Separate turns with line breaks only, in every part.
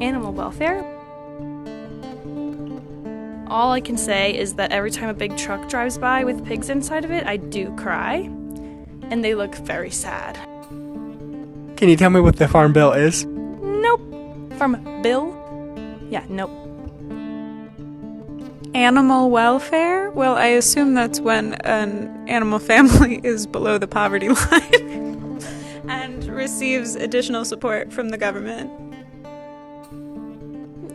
animal welfare. All I can say is that every time a big truck drives by with pigs inside of it, I do cry, and they look very sad.
Can you tell me what the Farm Bill is?
Nope. Farm Bill? Yeah, nope.
Animal welfare? Well, I assume that's when an animal family is below the poverty line and receives additional support from the government.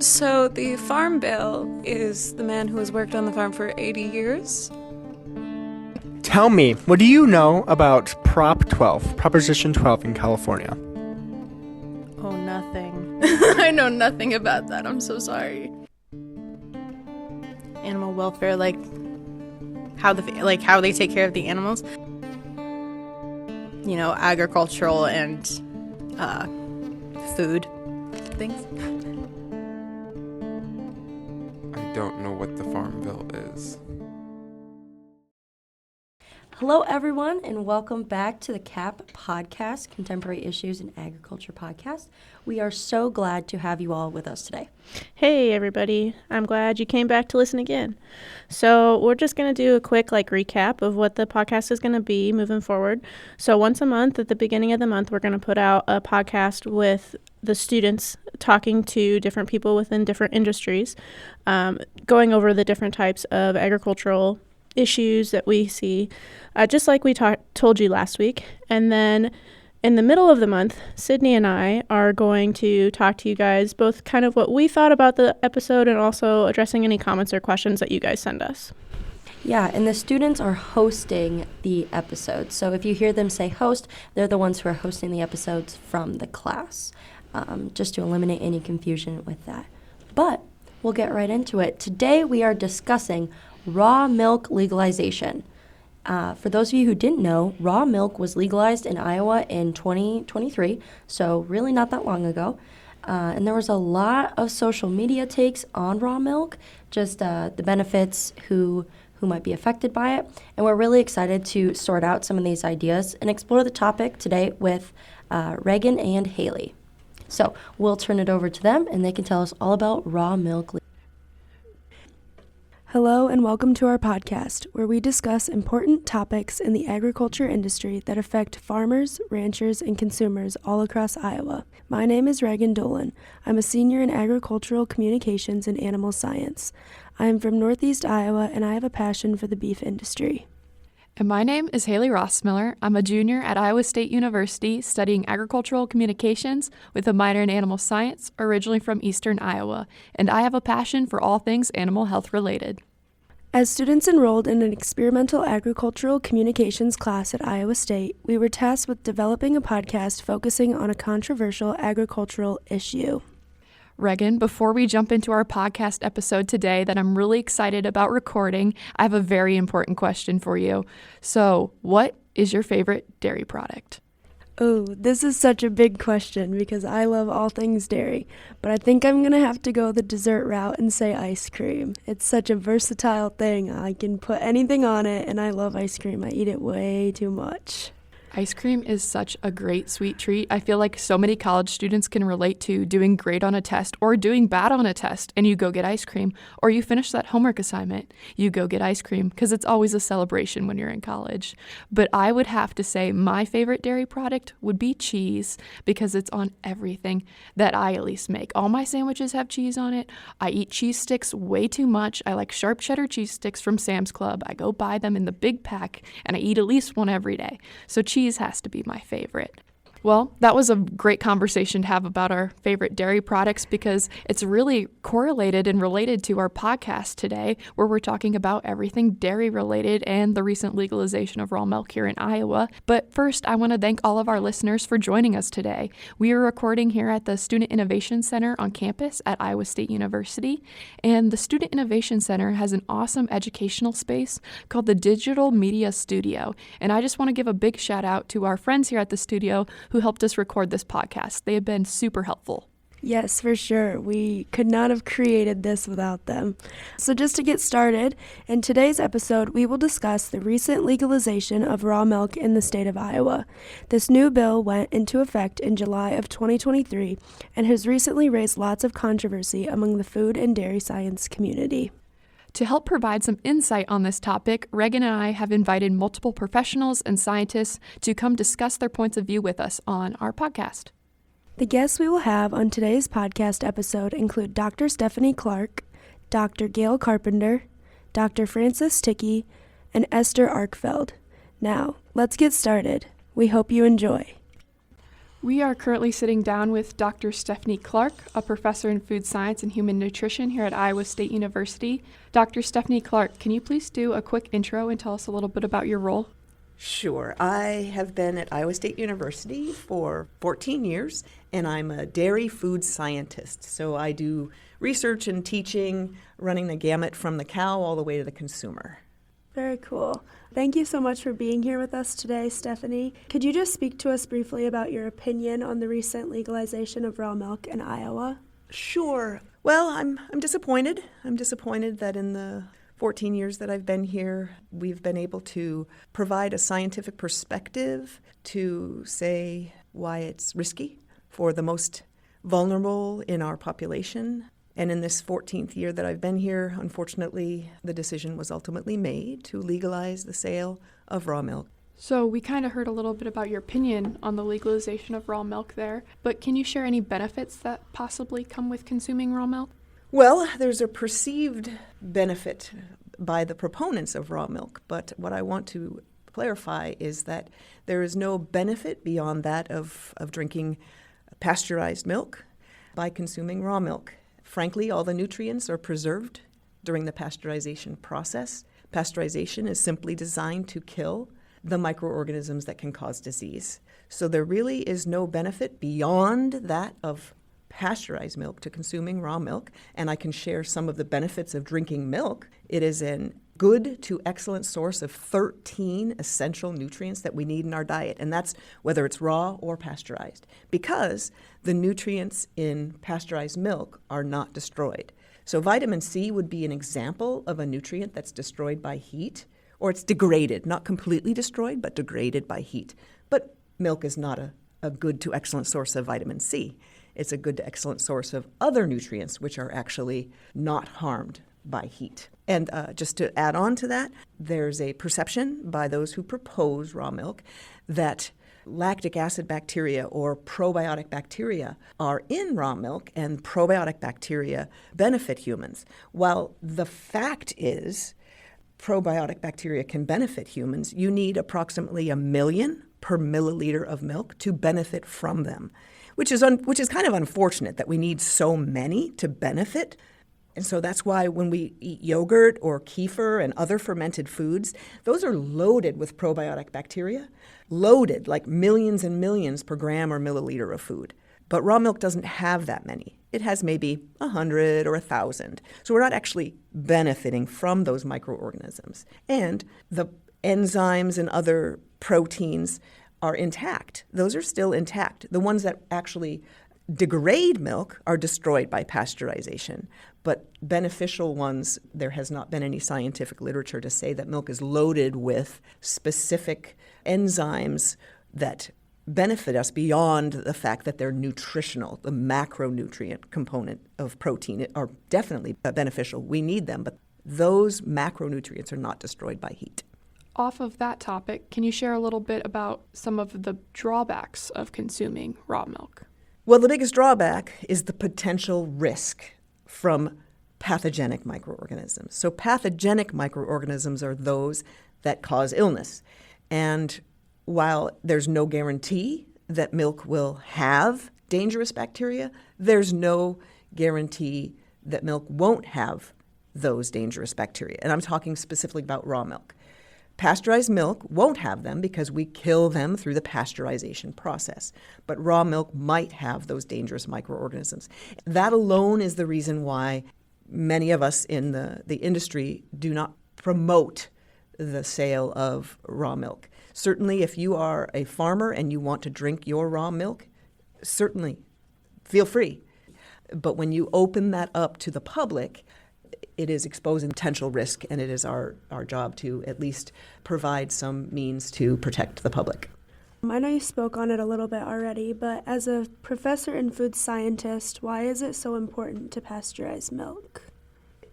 So the Farm Bill is the man who has worked on the farm for 80 years.
Tell me, what do you know about Proposition 12 in California?
Oh, nothing.
I know nothing about that. I'm so sorry.
Animal welfare, like how they take care of the animals. You know, agricultural and food things.
I don't know what the Farm Bill is.
Hello, everyone, and welcome back to the CAP podcast, Contemporary Issues in Agriculture podcast. We are so glad to have you all with us today.
Hey, everybody. I'm glad you came back to listen again. So we're just going to do a quick recap of what the podcast is going to be moving forward. So once a month, at the beginning of the month, we're going to put out a podcast with the students talking to different people within different industries, going over the different types of agricultural issues that we see, just like we told you last week. And then in the middle of the month, Sydney and I are going to talk to you guys both kind of what we thought about the episode and also addressing any comments or questions that you guys send us.
Yeah, and the students are hosting the episodes. So if you hear them say host, they're the ones who are hosting the episodes from the class, just to eliminate any confusion with that. But we'll get right into it. Today we are discussing raw milk legalization. For those of you who didn't know, raw milk was legalized in Iowa in 2023, so really not that long ago. And there was a lot of social media takes on raw milk, just the benefits, who might be affected by it. And we're really excited to sort out some of these ideas and explore the topic today with Reagan and Haley. So we'll turn it over to them, and they can tell us all about raw milk legalization.
Hello and welcome to our podcast, where we discuss important topics in the agriculture industry that affect farmers, ranchers, and consumers all across Iowa. My name is Reagan Dolan. I'm a senior in agricultural communications and animal science. I am from Northeast Iowa, and I have a passion for the beef industry.
And my name is Haley Rossmiller. I'm a junior at Iowa State University studying agricultural communications with a minor in animal science, originally from eastern Iowa, and I have a passion for all things animal health related.
As students enrolled in an experimental agricultural communications class at Iowa State, we were tasked with developing a podcast focusing on a controversial agricultural issue.
Reagan, before we jump into our podcast episode today that I'm really excited about recording, I have a very important question for you. So, what is your favorite dairy product?
Oh, this is such a big question because I love all things dairy, but I think I'm going to have to go the dessert route and say ice cream. It's such a versatile thing. I can put anything on it, and I love ice cream. I eat it way too much.
Ice cream is such a great sweet treat. I feel like so many college students can relate to doing great on a test or doing bad on a test and you go get ice cream, or you finish that homework assignment, you go get ice cream, because it's always a celebration when you're in college. But I would have to say my favorite dairy product would be cheese, because it's on everything that I at least make. All my sandwiches have cheese on it. I eat cheese sticks way too much. I like sharp cheddar cheese sticks from Sam's Club. I go buy them in the big pack and I eat at least one every day. So cheese has to be my favorite. Well, that was a great conversation to have about our favorite dairy products, because it's really correlated and related to our podcast today, where we're talking about everything dairy related and the recent legalization of raw milk here in Iowa. But first, I want to thank all of our listeners for joining us today. We are recording here at the Student Innovation Center on campus at Iowa State University, and the Student Innovation Center has an awesome educational space called the Digital Media Studio. And I just want to give a big shout out to our friends here at the studio who helped us record this podcast. They have been super helpful.
Yes, for sure. We could not have created this without them. So just to get started, in today's episode, we will discuss the recent legalization of raw milk in the state of Iowa. This new bill went into effect in July of 2023 and has recently raised lots of controversy among the food and dairy science community.
To help provide some insight on this topic, Reagan and I have invited multiple professionals and scientists to come discuss their points of view with us on our podcast.
The guests we will have on today's podcast episode include Dr. Stephanie Clark, Dr. Gail Carpenter, Dr. Frances Tickey, and Esther Arkfeld. Now, let's get started. We hope you enjoy.
We are currently sitting down with Dr. Stephanie Clark, a professor in food science and human nutrition here at Iowa State University. Dr. Stephanie Clark, can you please do a quick intro and tell us a little bit about your role?
Sure. I have been at Iowa State University for 14 years, and I'm a dairy food scientist. So I do research and teaching, running the gamut from the cow all the way to the consumer.
Very cool. Thank you so much for being here with us today, Stephanie. Could you just speak to us briefly about your opinion on the recent legalization of raw milk in Iowa?
Sure. Well, I'm disappointed. I'm disappointed that in the 14 years that I've been here, we've been able to provide a scientific perspective to say why it's risky for the most vulnerable in our population. And in this 14th year that I've been here, unfortunately, the decision was ultimately made to legalize the sale of raw milk.
So we kind of heard a little bit about your opinion on the legalization of raw milk there, but can you share any benefits that possibly come with consuming raw milk?
Well, there's a perceived benefit by the proponents of raw milk, but what I want to clarify is that there is no benefit beyond that of drinking pasteurized milk by consuming raw milk. Frankly, all the nutrients are preserved during the pasteurization process. Pasteurization is simply designed to kill the microorganisms that can cause disease. So there really is no benefit beyond that of pasteurized milk to consuming raw milk, and I can share some of the benefits of drinking milk. It is a good to excellent source of 13 essential nutrients that we need in our diet, and that's whether it's raw or pasteurized, because the nutrients in pasteurized milk are not destroyed. So vitamin C would be an example of a nutrient that's destroyed by heat, or it's degraded, not completely destroyed, but degraded by heat. But milk is not a good to excellent source of vitamin C. It's a good to excellent source of other nutrients which are actually not harmed by heat. And just to add on to that, there's a perception by those who propose raw milk that lactic acid bacteria or probiotic bacteria are in raw milk, and probiotic bacteria benefit humans. While the fact is probiotic bacteria can benefit humans, you need approximately 1 million per milliliter of milk to benefit from them, which is kind of unfortunate that we need so many to benefit. And so that's why when we eat yogurt or kefir and other fermented foods, those are loaded with probiotic bacteria, loaded like millions and millions per gram or milliliter of food. But raw milk doesn't have that many. It has maybe 100 or 1,000. So we're not actually benefiting from those microorganisms. And the enzymes and other proteins are intact. Those are still intact. The ones that actually degrade milk are destroyed by pasteurization. But beneficial ones, there has not been any scientific literature to say that milk is loaded with specific enzymes that benefit us beyond the fact that they're nutritional. The macronutrient component of protein are definitely beneficial. We need them, but those macronutrients are not destroyed by heat.
Off of that topic, can you share a little bit about some of the drawbacks of consuming raw milk?
Well, the biggest drawback is the potential risk from pathogenic microorganisms. So pathogenic microorganisms are those that cause illness. And while there's no guarantee that milk will have dangerous bacteria, there's no guarantee that milk won't have those dangerous bacteria. And I'm talking specifically about raw milk. Pasteurized milk won't have them because we kill them through the pasteurization process. But raw milk might have those dangerous microorganisms. That alone is the reason why many of us in the industry do not promote the sale of raw milk. Certainly, if you are a farmer and you want to drink your raw milk, certainly feel free. But when you open that up to the public, it is exposing potential risk, and it is our job to at least provide some means to protect the public.
I know you spoke on it a little bit already, but as a professor and food scientist, why is it so important to pasteurize milk?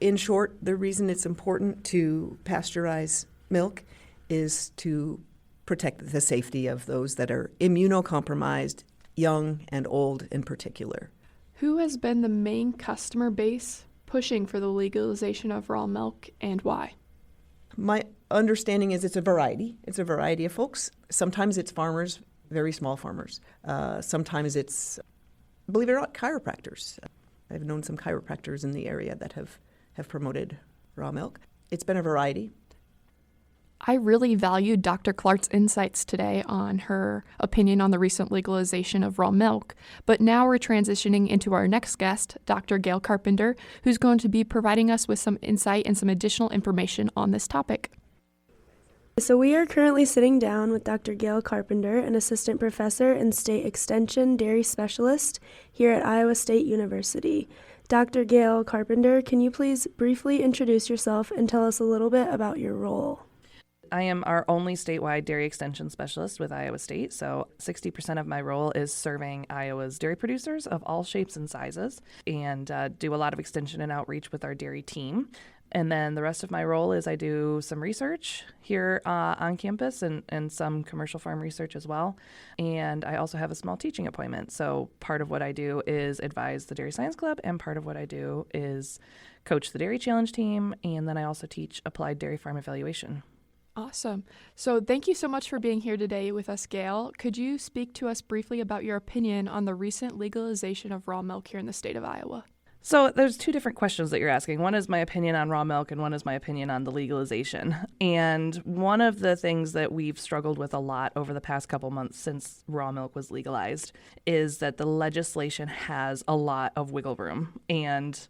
In short, the reason it's important to pasteurize milk is to protect the safety of those that are immunocompromised, young and old in particular.
Who has been the main customer base pushing for the legalization of raw milk, and why?
My understanding is it's a variety. It's a variety of folks. Sometimes it's farmers, very small farmers. Sometimes it's, believe it or not, chiropractors. I've known some chiropractors in the area that have promoted raw milk. It's been a variety.
I really valued Dr. Clark's insights today on her opinion on the recent legalization of raw milk, but now we're transitioning into our next guest, Dr. Gail Carpenter, who's going to be providing us with some insight and some additional information on this topic.
So we are currently sitting down with Dr. Gail Carpenter, an assistant professor and state extension dairy specialist here at Iowa State University. Dr. Gail Carpenter, can you please briefly introduce yourself and tell us a little bit about your role?
I am our only statewide dairy extension specialist with Iowa State, so 60% of my role is serving Iowa's dairy producers of all shapes and sizes, and do a lot of extension and outreach with our dairy team. And then the rest of my role is I do some research here on campus and some commercial farm research as well. And I also have a small teaching appointment. So part of what I do is advise the Dairy Science Club, and part of what I do is coach the Dairy Challenge team, and then I also teach applied dairy farm evaluation.
Awesome. So thank you so much for being here today with us, Gail. Could you speak to us briefly about your opinion on the recent legalization of raw milk here in the state of Iowa?
So there's two different questions that you're asking. One is my opinion on raw milk, and one is my opinion on the legalization. And one of the things that we've struggled with a lot over the past couple months since raw milk was legalized is that the legislation has a lot of wiggle room and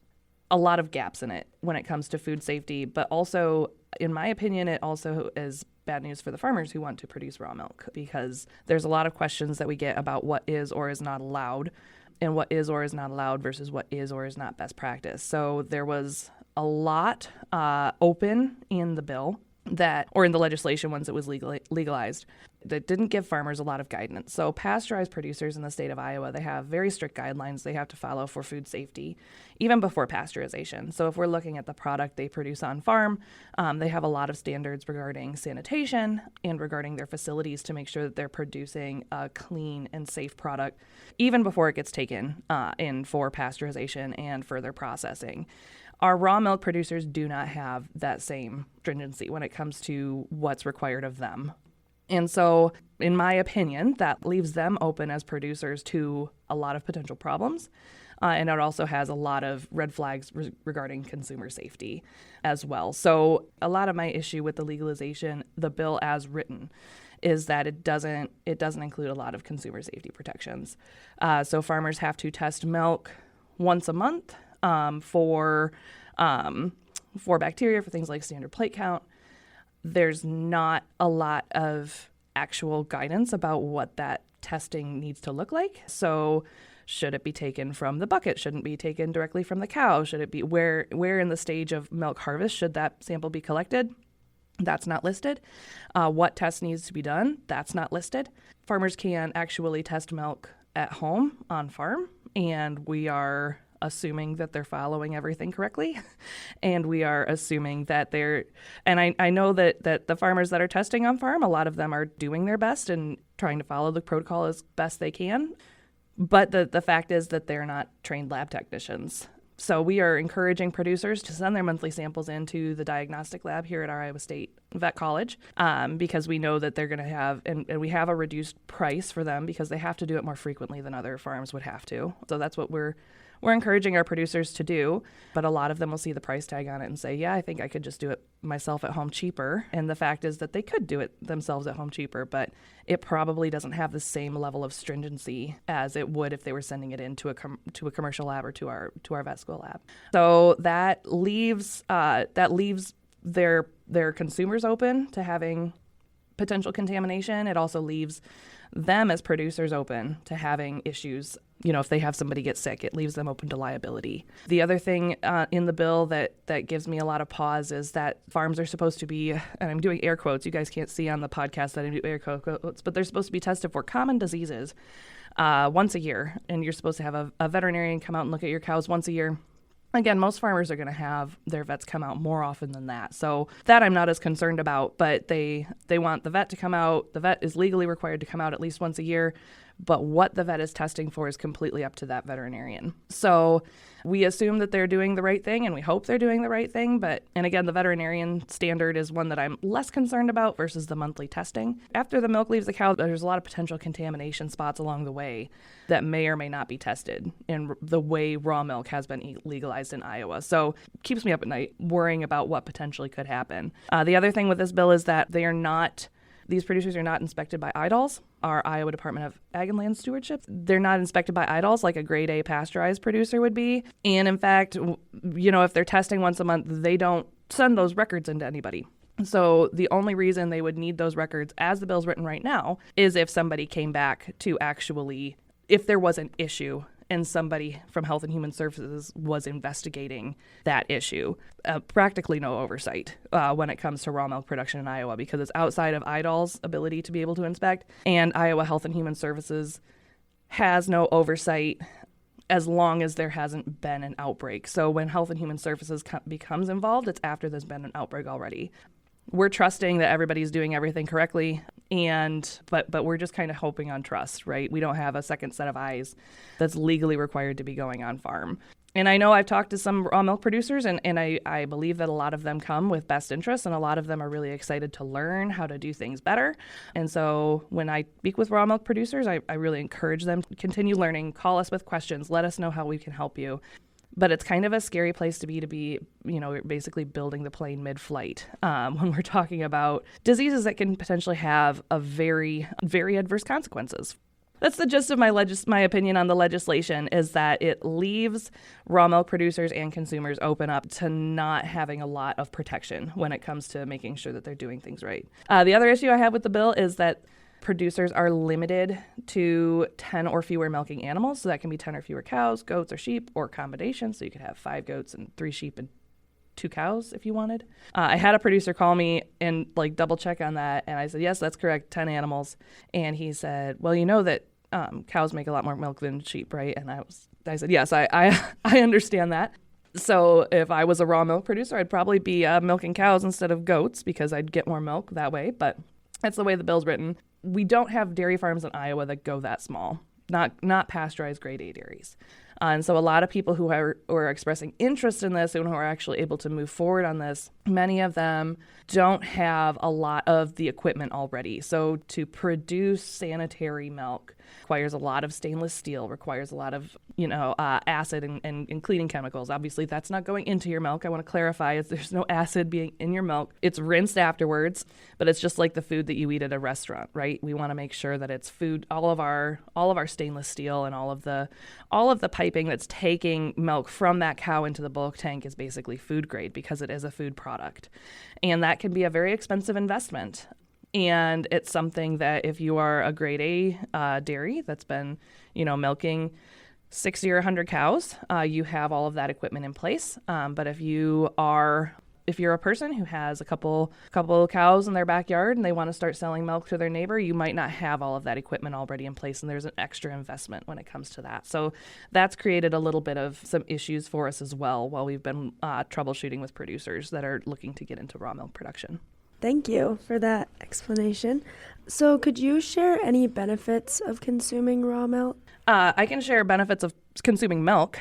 a lot of gaps in it when it comes to food safety, but also, in my opinion, it also is bad news for the farmers who want to produce raw milk, because there's a lot of questions that we get about what is or is not allowed, and what is or is not allowed versus what is or is not best practice. So there was a lot open in the bill or in the legislation once it was legalized, that didn't give farmers a lot of guidance. So pasteurized producers in the state of Iowa, they have very strict guidelines they have to follow for food safety, even before pasteurization. So if we're looking at the product they produce on farm, they have a lot of standards regarding sanitation and regarding their facilities to make sure that they're producing a clean and safe product, even before it gets taken in for pasteurization and further processing. Our raw milk producers do not have that same stringency when it comes to what's required of them. And so, in my opinion, that leaves them open as producers to a lot of potential problems. And it also has a lot of red flags regarding consumer safety as well. So a lot of my issue with the legalization, the bill as written, is that it doesn't include a lot of consumer safety protections. So farmers have to test milk once a month for bacteria, for things like standard plate count. There's not a lot of actual guidance about what that testing needs to look like. So should it be taken from the bucket? Shouldn't be taken directly from the cow? Should it be where in the stage of milk harvest should that sample be collected? That's not listed. What test needs to be done? That's not listed. Farmers can actually test milk at home on farm, and we are assuming that they're following everything correctly. And we are assuming that I know that the farmers that are testing on farm, a lot of them are doing their best and trying to follow the protocol as best they can. But the fact is that they're not trained lab technicians. So we are encouraging producers to send their monthly samples into the diagnostic lab here at our Iowa State Vet College, because we know that they're going to have, and we have a reduced price for them because they have to do it more frequently than other farms would have to. So that's what we're encouraging our producers to do. But a lot of them will see the price tag on it and say, yeah, I think I could just do it myself at home cheaper. And the fact is that they could do it themselves at home cheaper, but it probably doesn't have the same level of stringency as it would if they were sending it into a commercial lab or to our vet school lab. So that leaves their consumers open to having potential contamination. It also leaves them as producers open to having issues if they have somebody get sick, it leaves them open to liability. The other thing in the bill that gives me a lot of pause is that farms are supposed to be, and I'm doing air quotes, you guys can't see on the podcast that I do air quotes, but they're supposed to be tested for common diseases once a year. And you're supposed to have a veterinarian come out and look at your cows once a year. Again, most farmers are going to have their vets come out more often than that. So that I'm not as concerned about, but they want the vet to come out. The vet is legally required to come out at least once a year, but what the vet is testing for is completely up to that veterinarian. So we assume that they're doing the right thing, and we hope they're doing the right thing. And again, the veterinarian standard is one that I'm less concerned about versus the monthly testing. After the milk leaves the cow, there's a lot of potential contamination spots along the way that may or may not be tested in the way raw milk has been legalized in Iowa. So it keeps me up at night worrying about what potentially could happen. The other thing with this bill is that these producers are not inspected by IDALS, our Iowa Department of Ag and Land Stewardship. They're not inspected by IDALS like a grade A pasteurized producer would be. And in fact, if they're testing once a month, they don't send those records into anybody. So the only reason they would need those records, as the bill's written right now, is if somebody came back to actually, if there was an issue and somebody from Health and Human Services was investigating that issue. Practically no oversight when it comes to raw milk production in Iowa, because it's outside of IDAL's ability to be able to inspect, and Iowa Health and Human Services has no oversight as long as there hasn't been an outbreak. So when Health and Human Services becomes involved, it's after there's been an outbreak already. We're trusting that everybody's doing everything correctly, but we're just kind of hoping on trust, right? We don't have a second set of eyes that's legally required to be going on farm. And I know I've talked to some raw milk producers, and I believe that a lot of them come with best interests, and a lot of them are really excited to learn how to do things better. And so when I speak with raw milk producers, I really encourage them to continue learning, call us with questions, let us know how we can help you. But it's kind of a scary place to be, basically building the plane mid-flight when we're talking about diseases that can potentially have a very, very adverse consequences. That's the gist of my opinion on the legislation, is that it leaves raw milk producers and consumers open up to not having a lot of protection when it comes to making sure that they're doing things right. The other issue I have with the bill is that producers are limited to 10 or fewer milking animals. So that can be 10 or fewer cows, goats, or sheep, or combinations. So you could have 5 goats and 3 sheep and 2 cows if you wanted. I had a producer call me and double check on that. And I said, yes, that's correct, 10 animals. And he said, well, you know that cows make a lot more milk than sheep, right? And I said, yes, I understand that. So if I was a raw milk producer, I'd probably be milking cows instead of goats, because I'd get more milk that way. But that's the way the bill's written. We don't have dairy farms in Iowa that go that small, not pasteurized grade A dairies. And so a lot of people who are expressing interest in this and who are actually able to move forward on this, many of them don't have a lot of the equipment already. So to produce sanitary milk requires a lot of stainless steel, requires a lot of acid and cleaning chemicals. Obviously, that's not going into your milk. I want to clarify, there's no acid being in your milk. It's rinsed afterwards, but it's just like the food that you eat at a restaurant, right? We want to make sure that it's food. All of our stainless steel and all of the piping that's taking milk from that cow into the bulk tank is basically food grade, because it is a food product, and that can be a very expensive investment. And it's something that if you are a grade A dairy that's been, milking 60 or 100 cows, you have all of that equipment in place. But if you're a person who has a couple cows in their backyard and they want to start selling milk to their neighbor, you might not have all of that equipment already in place, and there's an extra investment when it comes to that. So that's created a little bit of some issues for us as well while we've been troubleshooting with producers that are looking to get into raw milk production.
Thank you for that explanation. So could you share any benefits of consuming raw milk?
I can share benefits of consuming milk.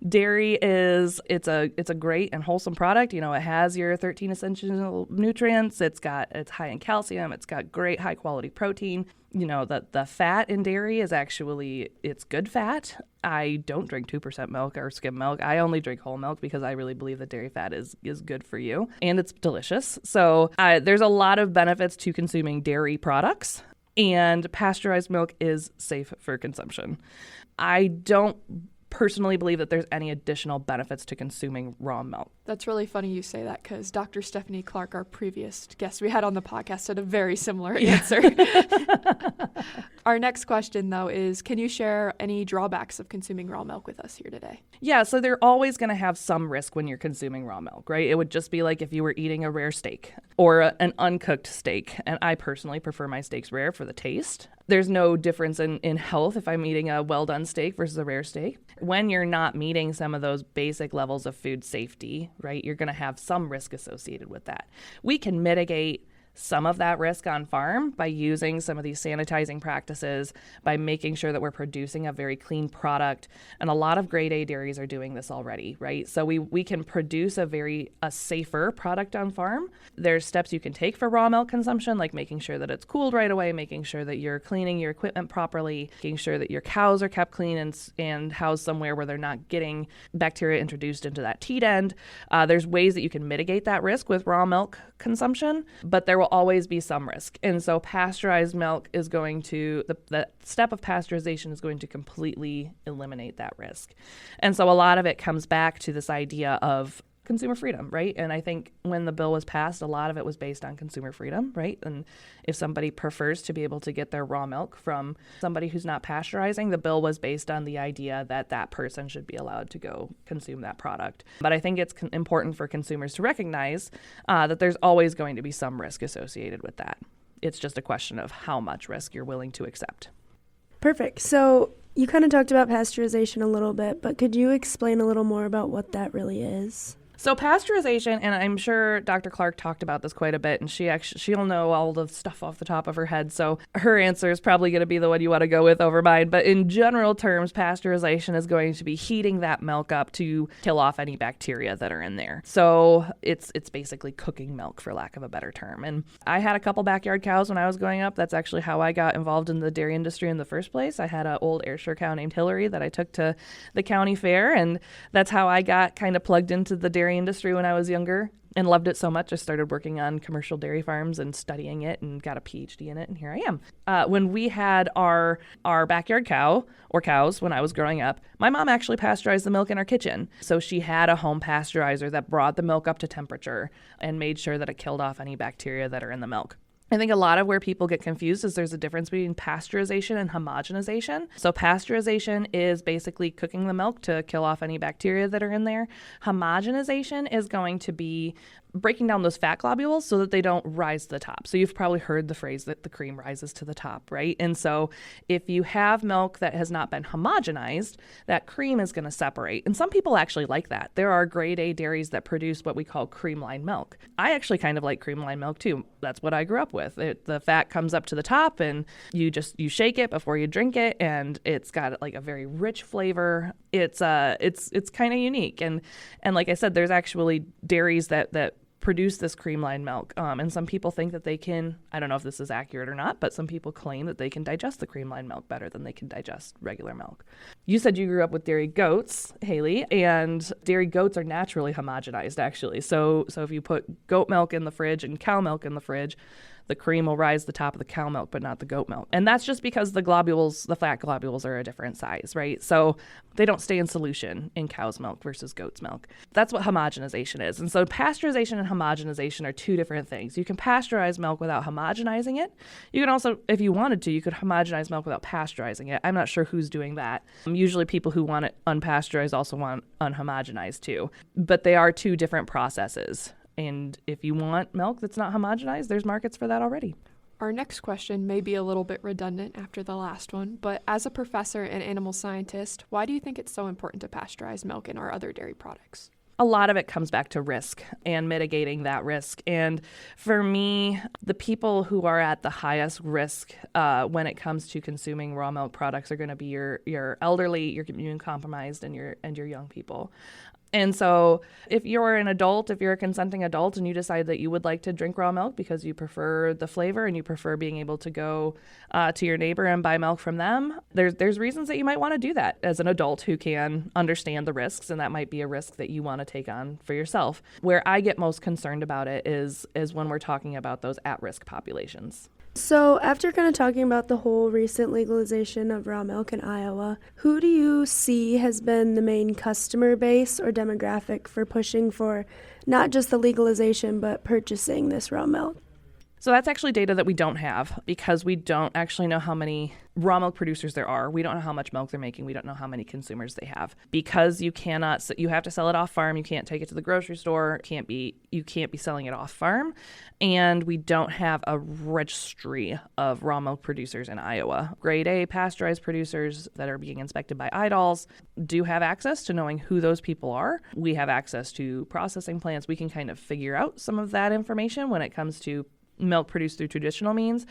Dairy it's a great and wholesome product. It has your 13 essential nutrients. It's high in calcium. It's got great high quality protein. The fat in dairy is it's good fat. I don't drink 2% milk or skim milk. I only drink whole milk because I really believe that dairy fat is good for you, and it's delicious. So there's a lot of benefits to consuming dairy products. And pasteurized milk is safe for consumption. I don't personally believe that there's any additional benefits to consuming raw milk.
That's really funny you say that, because Dr. Stephanie Clark, our previous guest we had on the podcast, had a very similar answer. Our next question, though, is can you share any drawbacks of consuming raw milk with us here today?
Yeah, so they're always going to have some risk when you're consuming raw milk, right? It would just be like if you were eating a rare steak or an uncooked steak. And I personally prefer my steaks rare for the taste. There's no difference in health if I'm eating a well-done steak versus a rare steak. When you're not meeting some of those basic levels of food safety, right, you're going to have some risk associated with that. We can mitigate some of that risk on farm by using some of these sanitizing practices, by making sure that we're producing a very clean product. And a lot of grade A dairies are doing this already, right? So we can produce a safer product on farm. There's steps you can take for raw milk consumption, like making sure that it's cooled right away, making sure that you're cleaning your equipment properly, making sure that your cows are kept clean and housed somewhere where they're not getting bacteria introduced into that teat end. There's ways that you can mitigate that risk with raw milk consumption, but there will always be some risk. And so pasteurized milk is going to, the step of pasteurization is going to completely eliminate that risk. And so a lot of it comes back to this idea of consumer freedom, right? And I think when the bill was passed, a lot of it was based on consumer freedom, right? And if somebody prefers to be able to get their raw milk from somebody who's not pasteurizing, the bill was based on the idea that that person should be allowed to go consume that product. But I think it's important for consumers to recognize that there's always going to be some risk associated with that. It's just a question of how much risk you're willing to accept.
Perfect. So you kind of talked about pasteurization a little bit, but could you explain a little more about what that really is?
So pasteurization, and I'm sure Dr. Clark talked about this quite a bit, and she'll know all the stuff off the top of her head, so her answer is probably going to be the one you want to go with over mine. But in general terms, pasteurization is going to be heating that milk up to kill off any bacteria that are in there. So it's basically cooking milk, for lack of a better term. And I had a couple backyard cows when I was growing up. That's actually how I got involved in the dairy industry in the first place. I had an old Ayrshire cow named Hillary that I took to the county fair, and that's how I got kind of plugged into the dairy industry when I was younger and loved it so much. I started working on commercial dairy farms and studying it and got a PhD in it, and here I am. When we had our backyard cow or cows when I was growing up, my mom actually pasteurized the milk in our kitchen. So she had a home pasteurizer that brought the milk up to temperature and made sure that it killed off any bacteria that are in the milk. I think a lot of where people get confused is there's a difference between pasteurization and homogenization. So pasteurization is basically cooking the milk to kill off any bacteria that are in there. Homogenization is going to be breaking down those fat globules so that they don't rise to the top. So you've probably heard the phrase that the cream rises to the top, right? And so if you have milk that has not been homogenized, that cream is going to separate. And some people actually like that. There are grade A dairies that produce what we call cream line milk. I actually kind of like cream line milk too. That's what I grew up with. The fat comes up to the top and you shake it before you drink it, and it's got like a very rich flavor. It's kind of unique. And like I said, there's actually dairies that produce this cream line milk. And some people think that they can, I don't know if this is accurate or not, but some people claim that they can digest the cream line milk better than they can digest regular milk. You said you grew up with dairy goats, Haley, and dairy goats are naturally homogenized, actually. So if you put goat milk in the fridge and cow milk in the fridge, the cream will rise to the top of the cow milk, but not the goat milk. And that's just because the fat globules are a different size, right? So they don't stay in solution in cow's milk versus goat's milk. That's what homogenization is. And so pasteurization and homogenization are two different things. You can pasteurize milk without homogenizing it. You can also, if you wanted to, you could homogenize milk without pasteurizing it. I'm not sure who's doing that. Usually people who want it unpasteurized also want unhomogenized too. But they are two different processes. And if you want milk that's not homogenized, there's markets for that already.
Our next question may be a little bit redundant after the last one, but as a professor and animal scientist, why do you think it's so important to pasteurize milk in our other dairy products?
A lot of it comes back to risk and mitigating that risk. And for me, the people who are at the highest risk when it comes to consuming raw milk products are going to be your elderly, your immune compromised, and your young people. And so if you're an adult, if you're a consenting adult and you decide that you would like to drink raw milk because you prefer the flavor and you prefer being able to go to your neighbor and buy milk from them, there's reasons that you might want to do that as an adult who can understand the risks, and that might be a risk that you want to take on for yourself. Where I get most concerned about it is when we're talking about those at-risk populations.
So, after kind of talking about the whole recent legalization of raw milk in Iowa, who do you see has been the main customer base or demographic for pushing for not just the legalization, but purchasing this raw milk?
So that's actually data that we don't have because we don't actually know how many raw milk producers there are. We don't know how much milk they're making. We don't know how many consumers they have. Because you have to sell it off farm. You can't take it to the grocery store. You can't be selling it off farm. And we don't have a registry of raw milk producers in Iowa. Grade A pasteurized producers that are being inspected by IDOLs do have access to knowing who those people are. We have access to processing plants. We can kind of figure out some of that information when it comes to milk produced through traditional means.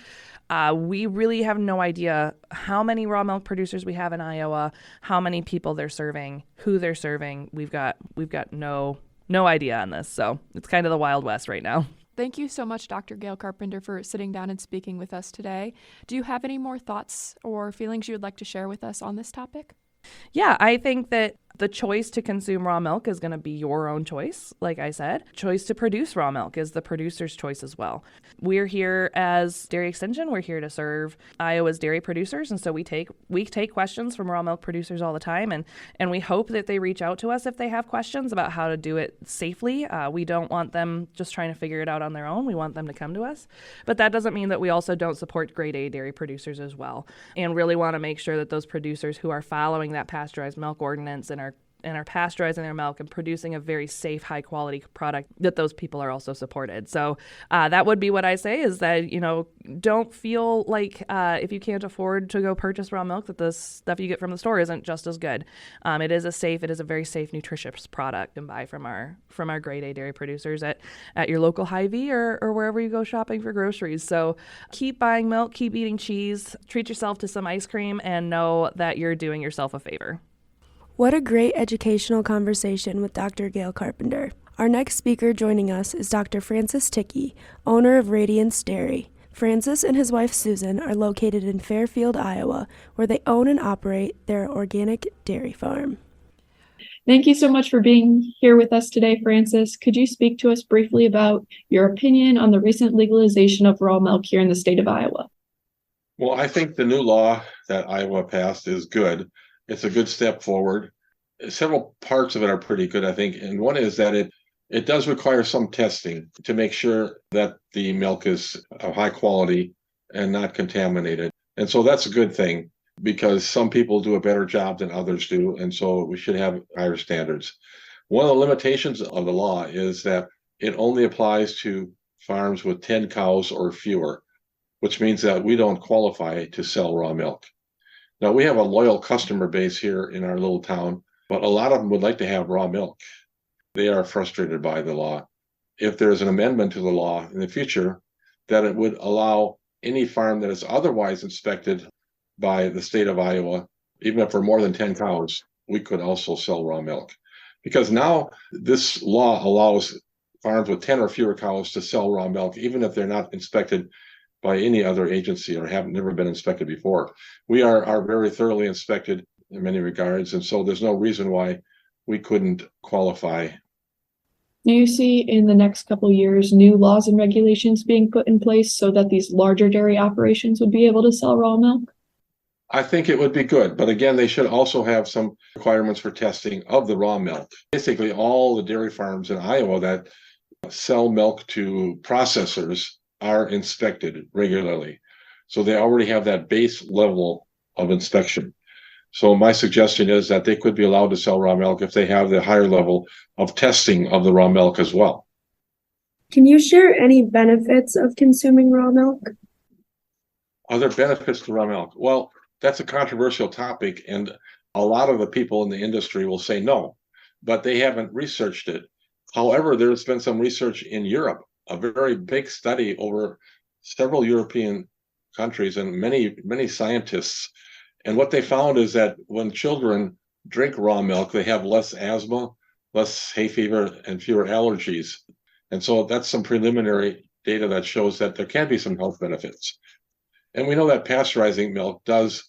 We really have no idea how many raw milk producers we have in Iowa, how many people they're serving, who they're serving. We've got no idea on this. So it's kind of the Wild West right now.
Thank you so much, Dr. Gail Carpenter, for sitting down and speaking with us today. Do you have any more thoughts or feelings you would like to share with us on this topic?
Yeah, I think that the choice to consume raw milk is going to be your own choice. Like I said, choice to produce raw milk is the producer's choice as well. We're here as Dairy Extension. We're here to serve Iowa's dairy producers. And so we take questions from raw milk producers all the time. And we hope that they reach out to us if they have questions about how to do it safely. We don't want them just trying to figure it out on their own. We want them to come to us. But that doesn't mean that we also don't support grade A dairy producers as well, and really want to make sure that those producers who are following that pasteurized milk ordinance and are pasteurizing their milk and producing a very safe, high-quality product, that those people are also supported. So that would be what I say is that, don't feel like if you can't afford to go purchase raw milk that the stuff you get from the store isn't just as good. It is a very safe, nutritious product, and buy from our grade A dairy producers at your local Hy-Vee or wherever you go shopping for groceries. So keep buying milk, keep eating cheese, treat yourself to some ice cream, and know that you're doing yourself a favor.
What a great educational conversation with Dr. Gail Carpenter. Our next speaker joining us is Dr. Francis Tickey, owner of Radiance Dairy. Francis and his wife Susan are located in Fairfield, Iowa, where they own and operate their organic dairy farm.
Thank you so much for being here with us today, Francis. Could you speak to us briefly about your opinion on the recent legalization of raw milk here in the state of Iowa?
Well, I think the new law that Iowa passed is good. It's a good step forward. Several parts of it are pretty good, I think. And one is that it does require some testing to make sure that the milk is of high quality and not contaminated. And so that's a good thing because some people do a better job than others do. And so we should have higher standards. One of the limitations of the law is that it only applies to farms with 10 cows or fewer, which means that we don't qualify to sell raw milk. Now, we have a loyal customer base here in our little town, but a lot of them would like to have raw milk. They are frustrated by the law. If there's an amendment to the law in the future, that it would allow any farm that is otherwise inspected by the state of Iowa, even if we're more than 10 cows, we could also sell raw milk. Because now this law allows farms with 10 or fewer cows to sell raw milk, even if they're not inspected by any other agency or have never been inspected before. We are very thoroughly inspected in many regards, and so there's no reason why we couldn't qualify.
Do you see in the next couple of years new laws and regulations being put in place so that these larger dairy operations would be able to sell raw milk?
I think it would be good, but again, they should also have some requirements for testing of the raw milk. Basically, all the dairy farms in Iowa that sell milk to processors are inspected regularly. So they already have that base level of inspection. So my suggestion is that they could be allowed to sell raw milk if they have the higher level of testing of the raw milk as well.
Can you share any benefits of consuming raw milk?
Are there benefits to raw milk? Well, that's a controversial topic, and a lot of the people in the industry will say no, but they haven't researched it. However, there's been some research in Europe, a very big study over several European countries and many scientists. And what they found is that when children drink raw milk, they have less asthma, less hay fever, and fewer allergies. And so that's some preliminary data that shows that there can be some health benefits. And we know that pasteurizing milk does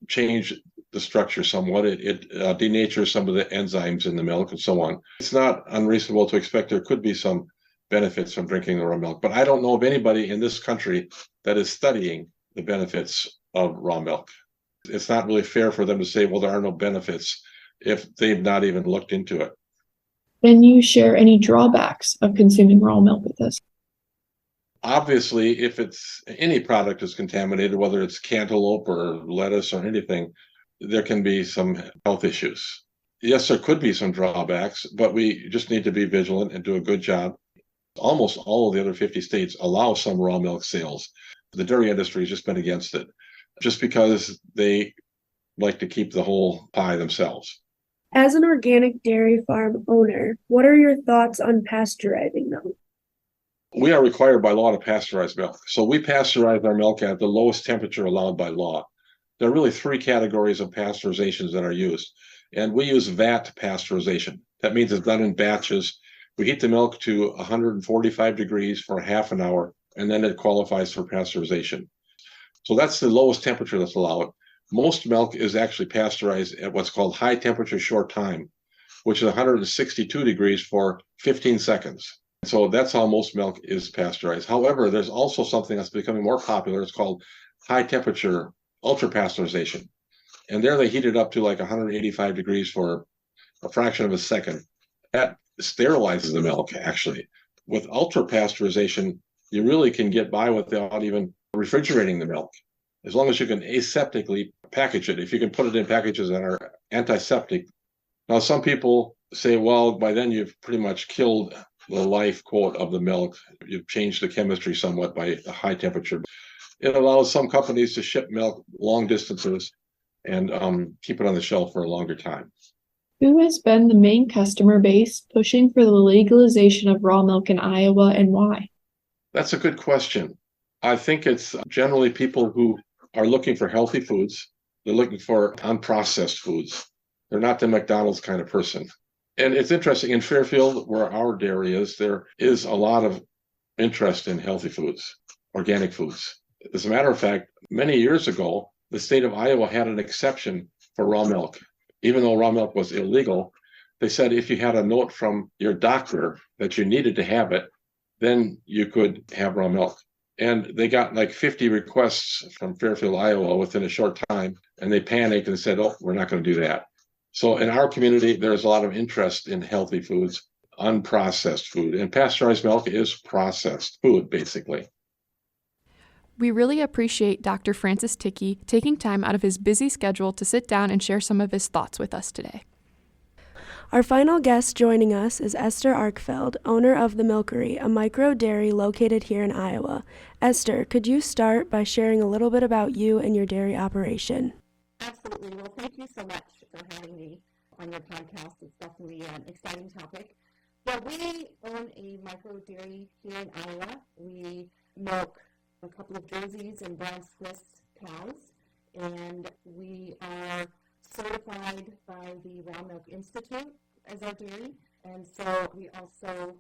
change the structure somewhat. It denatures some of the enzymes in the milk and so on. It's not unreasonable to expect there could be some benefits from drinking the raw milk. But I don't know of anybody in this country that is studying the benefits of raw milk. It's not really fair for them to say, well, there are no benefits if they've not even looked into it.
Can you share any drawbacks of consuming raw milk with us?
Obviously, if it's any product is contaminated, whether it's cantaloupe or lettuce or anything, there can be some health issues. Yes, there could be some drawbacks, but we just need to be vigilant and do a good job. Almost all of the other 50 states allow some raw milk sales. The dairy industry has just been against it, just because they like to keep the whole pie themselves.
As an organic dairy farm owner, what are your thoughts on pasteurizing milk?
We are required by law to pasteurize milk. So we pasteurize our milk at the lowest temperature allowed by law. There are really three categories of pasteurizations that are used. And we use vat pasteurization. That means it's done in batches. We heat the milk to 145 degrees for half an hour, and then it qualifies for pasteurization. So that's the lowest temperature that's allowed. Most milk is actually pasteurized at what's called high temperature short time, which is 162 degrees for 15 seconds. So that's how most milk is pasteurized. However, there's also something that's becoming more popular. It's called high temperature ultra pasteurization. And there they heat it up to like 185 degrees for a fraction of a second. That sterilizes the milk, actually. With ultra pasteurization, you really can get by without even refrigerating the milk, as long as you can aseptically package it. If you can put it in packages that are antiseptic. Now, some people say, well, by then you've pretty much killed the life quote of the milk. You've changed the chemistry somewhat by the high temperature. It allows some companies to ship milk long distances and keep it on the shelf for a longer time.
Who has been the main customer base pushing for the legalization of raw milk in Iowa, and why?
That's a good question. I think it's generally people who are looking for healthy foods. They're looking for unprocessed foods. They're not the McDonald's kind of person. And it's interesting, in Fairfield, where our dairy is, there is a lot of interest in healthy foods, organic foods. As a matter of fact, many years ago, the state of Iowa had an exception for raw milk. Even though raw milk was illegal, they said if you had a note from your doctor that you needed to have it, then you could have raw milk. And they got like 50 requests from Fairfield, Iowa within a short time, and they panicked and said, oh, we're not going to do that. So in our community, there's a lot of interest in healthy foods, unprocessed food, and pasteurized milk is processed food, basically.
We really appreciate Dr. Francis Tickey taking time out of his busy schedule to sit down and share some of his thoughts with us today.
Our final guest joining us is Esther Arkfeld, owner of The Milkery, a micro dairy located here in Iowa. Esther, could you start by sharing a little bit about you and your dairy operation?
Absolutely. Well, thank you so much for having me on your podcast. It's definitely an exciting topic. Well, we own a micro dairy here in Iowa. We milk a couple of Jerseys and brown Swiss cows, and we are certified by the Raw Milk Institute as our dairy, and so we also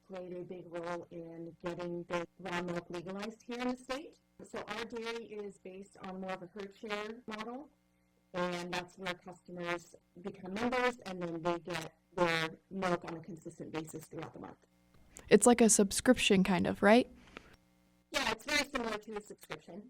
played a big role in getting the raw milk legalized here in the state. So our dairy is based on more of a herd share model, and that's where customers become members, and then they get their milk on a consistent basis throughout the month.
It's like a subscription kind of, right?
Yeah, it's very similar to a subscription.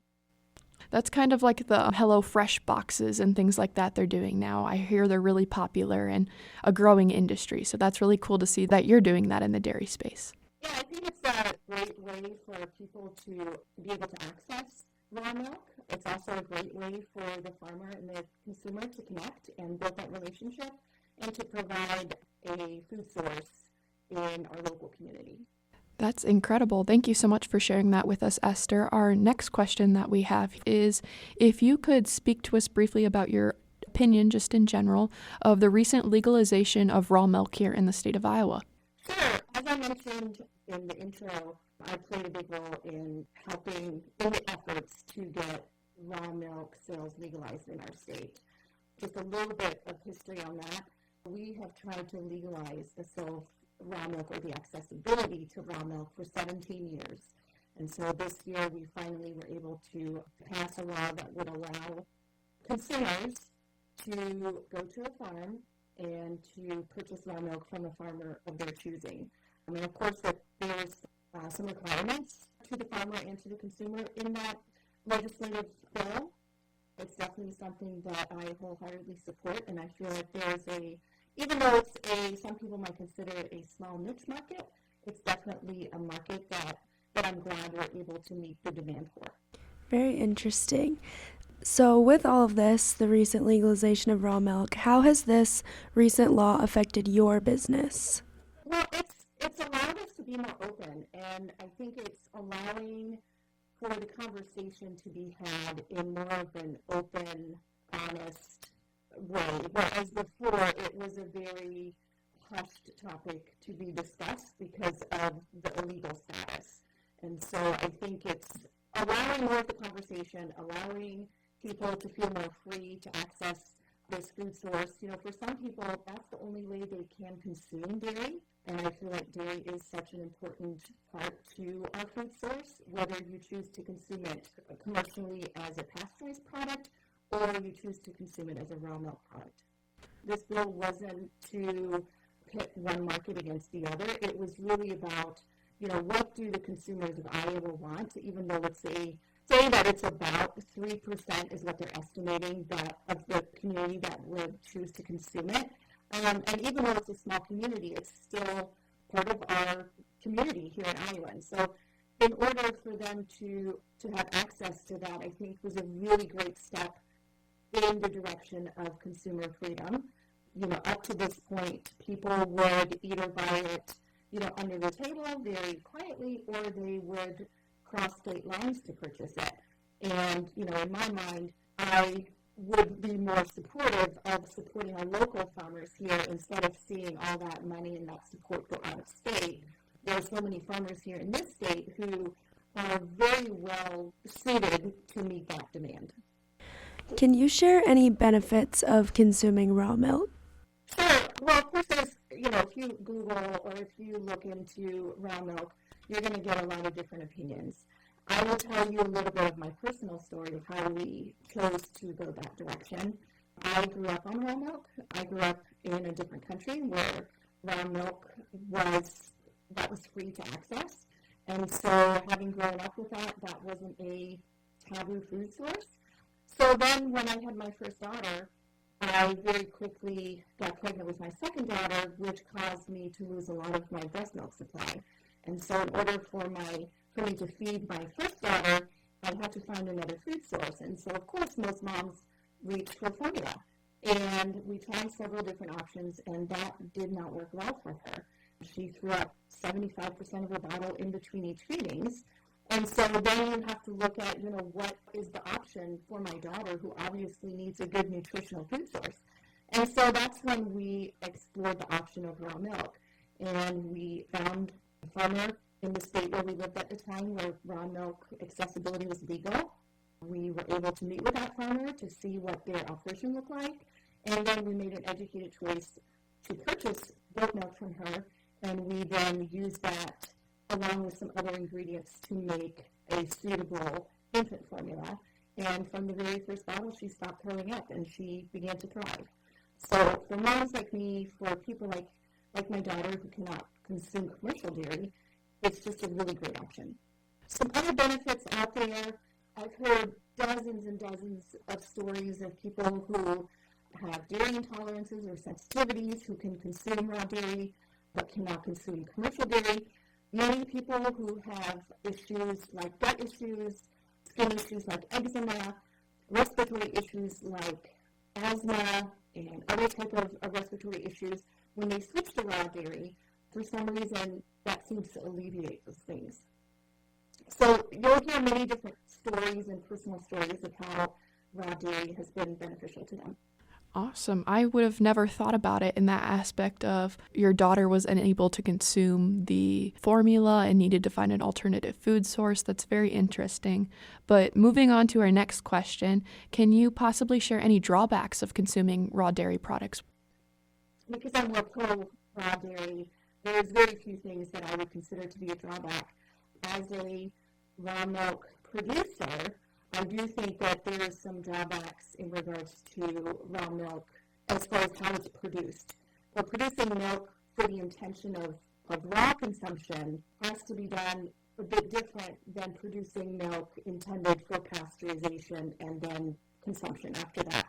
That's kind of like the HelloFresh boxes and things like that they're doing now. I hear they're really popular and a growing industry, so that's really cool to see that you're doing that in the dairy space.
Yeah, I think it's a great way for people to be able to access raw milk. It's also a great way for the farmer and the consumer to connect and build that relationship and to provide a food source in our local community.
That's incredible. Thank you so much for sharing that with us, Esther. Our next question that we have is if you could speak to us briefly about your opinion, just in general, of the recent legalization of raw milk here in the state of Iowa.
Sure. As I mentioned in the intro, I played a big role in helping in the efforts to get raw milk sales legalized in our state. Just a little bit of history on that. We have tried to legalize the sale of raw milk or the accessibility to raw milk for 17 years. And so this year we finally were able to pass a law that would allow consumers to go to a farm and to purchase raw milk from a farmer of their choosing. I mean, of course, that there's some requirements to the farmer and to the consumer in that legislative bill. It's definitely something that I wholeheartedly support, and I feel like even though some people might consider it a small niche market, it's definitely a market that I'm glad we're able to meet the demand for.
Very interesting. So with all of this, the recent legalization of raw milk, how has this recent law affected your business?
Well, it's allowed us to be more open, and I think it's allowing for the conversation to be had in more of an open, honest way, whereas before it was a very hushed topic to be discussed because of the illegal status. And so I think it's allowing more of the conversation, allowing people to feel more free to access this food source. You know, for some people, that's the only way they can consume dairy. And I feel like dairy is such an important part to our food source, whether you choose to consume it commercially as a pasteurized product or you choose to consume it as a raw milk product. This bill wasn't to pit one market against the other. It was really about, you know, what do the consumers of Iowa want, even though let's say that it's about 3% is what they're estimating that of the community that would choose to consume it. And even though it's a small community, it's still part of our community here in Iowa. And so in order for them to have access to that, I think was a really great step in the direction of consumer freedom. You know, up to this point, people would either buy it, you know, under the table very quietly, or they would cross state lines to purchase it. And, you know, in my mind, I would be more supportive of supporting our local farmers here instead of seeing all that money and that support go out of state. There are so many farmers here in this state who are very well suited to meet that demand.
Can you share any benefits of consuming raw milk?
Sure. Well, of course, there's, you know, if you Google or if you look into raw milk, you're going to get a lot of different opinions. I will tell you a little bit of my personal story of how we chose to go that direction. I grew up on raw milk. I grew up in a different country where raw milk was free to access. And so having grown up with that wasn't a taboo food source. So then when I had my first daughter, I very quickly got pregnant with my second daughter, which caused me to lose a lot of my breast milk supply. And so in order for me to feed my first daughter, I had to find another food source. And so, of course, most moms reach for formula. And we tried several different options, and that did not work well for her. She threw up 75% of her bottle in between each feedings. And so then you have to look at, you know, what is the option for my daughter who obviously needs a good nutritional food source. And so that's when we explored the option of raw milk. And we found a farmer in the state where we lived at the time where raw milk accessibility was legal. We were able to meet with that farmer to see what their operation looked like. And then we made an educated choice to purchase goat milk from her. And we then used that along with some other ingredients to make a suitable infant formula. And from the very first bottle, she stopped throwing up and she began to thrive. So for moms like me, for people like my daughter who cannot consume commercial dairy, it's just a really great option. Some other benefits out there, I've heard dozens and dozens of stories of people who have dairy intolerances or sensitivities who can consume raw dairy but cannot consume commercial dairy. Many people who have issues like gut issues, skin issues like eczema, respiratory issues like asthma, and other type of respiratory issues, when they switch to raw dairy, for some reason, that seems to alleviate those things. So you'll hear many different stories and personal stories of how raw dairy has been beneficial to them.
Awesome. I would have never thought about it in that aspect of your daughter was unable to consume the formula and needed to find an alternative food source. That's very interesting. But moving on to our next question, can you possibly share any drawbacks of consuming raw dairy products?
Because I'm more pro raw dairy, there's very few things that I would consider to be a drawback. As a raw milk producer, I do think that there is some drawbacks in regards to raw milk as far as how it's produced. We're producing milk for the intention of of raw consumption has to be done a bit different than producing milk intended for pasteurization and then consumption after that.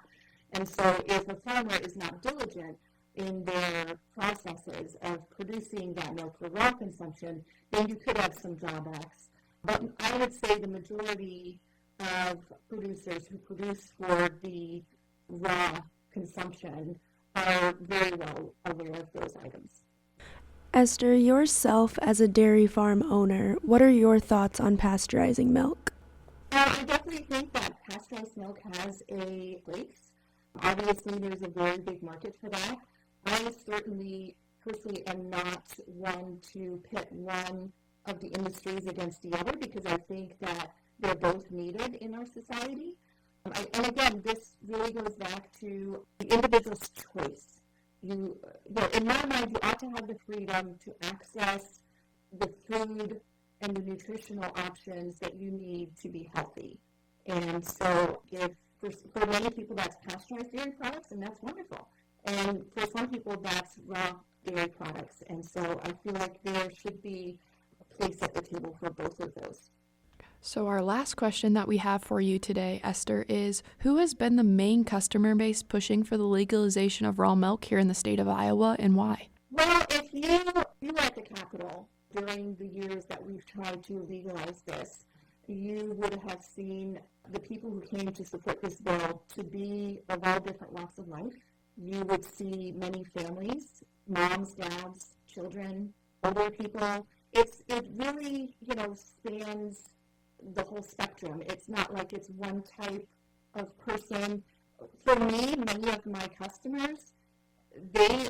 And so if a farmer is not diligent in their processes of producing that milk for raw consumption, then you could have some drawbacks. But I would say the majority of producers who produce for the raw consumption are very well aware of those items.
Esther, yourself as a dairy farm owner, what are your thoughts on pasteurizing milk?
I definitely think that pasteurized milk has a place. Obviously, there's a very big market for that. I certainly, personally, am not one to pit one of the industries against the other because I think that they're both needed in our society. And again, this really goes back to the individual's choice. In my mind, you ought to have the freedom to access the food and the nutritional options that you need to be healthy. And so if for many people that's pasteurized dairy products, and that's wonderful. And for some people that's raw dairy products. And so I feel like there should be a place at the table for both of those.
So our last question that we have for you today, Esther, is who has been the main customer base pushing for the legalization of raw milk here in the state of Iowa, and why?
Well, if you were at the Capitol during the years that we've tried to legalize this, you would have seen the people who came to support this bill to be of all different walks of life. You would see many families, moms, dads, children, older people. It really, spans the whole spectrum. It's not like it's one type of person. For me, many of my customers, they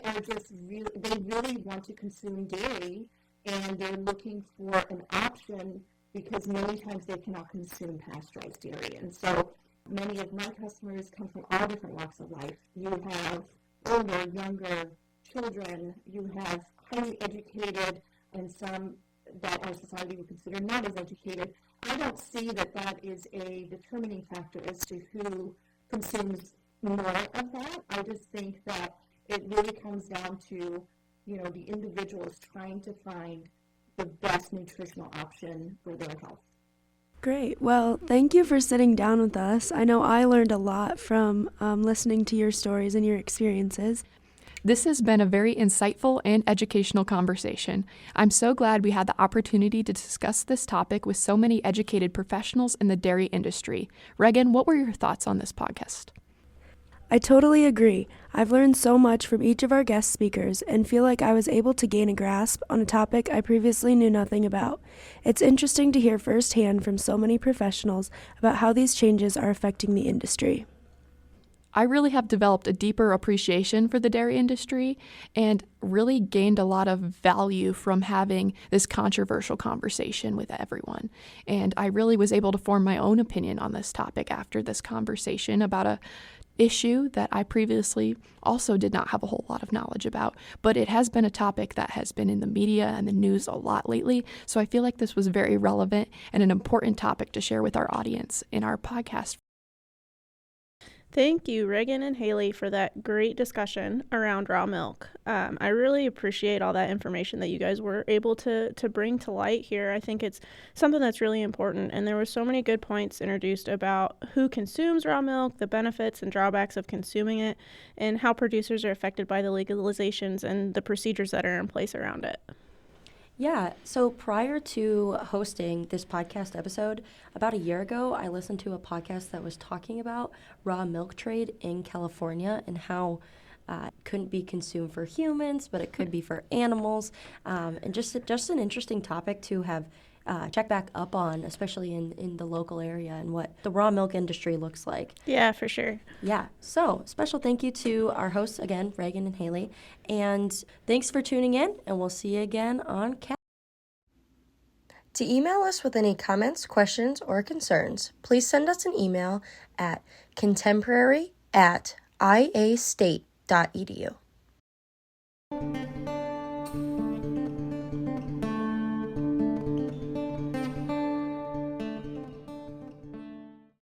really want to consume dairy, and they're looking for an option because many times they cannot consume pasteurized dairy. And so many of my customers come from all different walks of life. You have older, younger children, you have highly educated, and some that our society would consider not as educated. I don't see that is a determining factor as to who consumes more of that. I just think that it really comes down to, the individuals trying to find the best nutritional option for their health.
Great. Well, thank you for sitting down with us. I know I learned a lot from listening to your stories and your experiences.
This has been a very insightful and educational conversation. I'm so glad we had the opportunity to discuss this topic with so many educated professionals in the dairy industry. Regan, what were your thoughts on this podcast?
I totally agree. I've learned so much from each of our guest speakers and feel like I was able to gain a grasp on a topic I previously knew nothing about. It's interesting to hear firsthand from so many professionals about how these changes are affecting the industry.
I really have developed a deeper appreciation for the dairy industry and really gained a lot of value from having this controversial conversation with everyone. And I really was able to form my own opinion on this topic after this conversation about a issue that I previously also did not have a whole lot of knowledge about, but it has been a topic that has been in the media and the news a lot lately, so I feel like this was very relevant and an important topic to share with our audience in our podcast.
Thank you, Regan and Haley, for that great discussion around raw milk. I really appreciate all that information that you guys were able to bring to light here. I think it's something that's really important, and there were so many good points introduced about who consumes raw milk, the benefits and drawbacks of consuming it, and how producers are affected by the legalizations and the procedures that are in place around it.
Yeah, so prior to hosting this podcast episode, about a year ago, I listened to a podcast that was talking about raw milk trade in California and how it couldn't be consumed for humans, but it could be for animals, and just an interesting topic to have check back up on, especially in the local area and what the raw milk industry looks like.
Yeah, for sure.
Yeah, so special thank you to our hosts again, Regan and Haley, and thanks for tuning in, and we'll see you again on To email us with any comments, questions, or concerns, please send us an email at contemporary@iastate.edu.